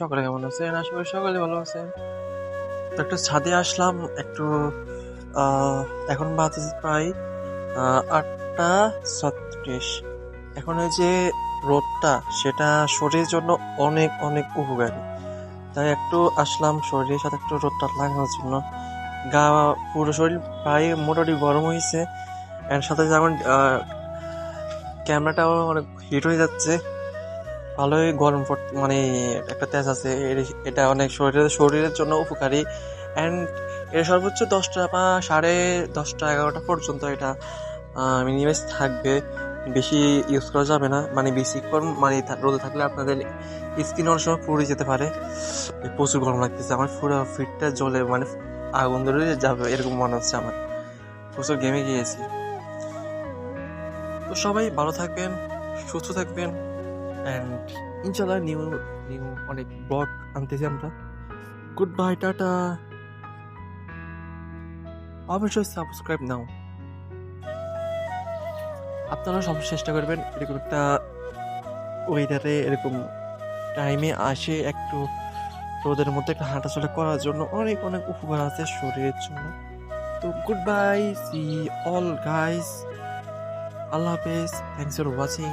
সকালে কেমন আছেন? আশা করি সকালে ভালো আছেন। তো একটু ছাদে আসলাম একটু। এখন বাজে প্রায় 8:36। এখন এই যে রোদটা, সেটা শরীরের জন্য অনেক অনেক উপকারী। তাই একটু আসলাম শরীরের সাথে একটু রোদটা লাগানোর জন্য। গা পুরো শরীর প্রায় মোটামুটি গরম হয়েছে, এর সাথে যেমন ক্যামেরাটাও অনেক হিট হয়ে যাচ্ছে। ভালোই গরম মানে একটা তেজ আছে। এটা অনেক শরীরের জন্য উপকারী। অ্যান্ড এটা সর্বোচ্চ 10টা বা 10:30 11টা পর্যন্ত এটা মিনিমাইজ থাকবে। বেশি ইউজ করা যাবে না, মানে বেশিক্ষণ মানে রোদে থাকলে আপনাদের স্কিন অনেক সময় পুড়ে যেতে পারে। প্রচুর গরম লাগতেছে, আমার পুরো ফিটটা জ্বলে, মানে আগুন ধরে যাবে এরকম মনে হচ্ছে আমার। প্রচুর ঘেমে গিয়েছি। তো সবাই ভালো থাকবেন, সুস্থ থাকবেন, অ্যান্ড ইনশাল্লাহ নিউ নিউ অনেক ব্লগ আনতেছি আমরা। Good bye, tata. অবশ্যই সাবস্ক্রাইব নাও। আপনারা সব চেষ্টা করবেন এরকম একটা ওয়েদারে, এরকম টাইমে আসে একটু রোদের মধ্যে একটা হাঁটাচলা করার জন্য। অনেক অনেক উপকার আছে শরীরের জন্য। তো goodbye, see all guys, আল্লাহ হাফেজ, থ্যাংকস ফর ওয়াচিং।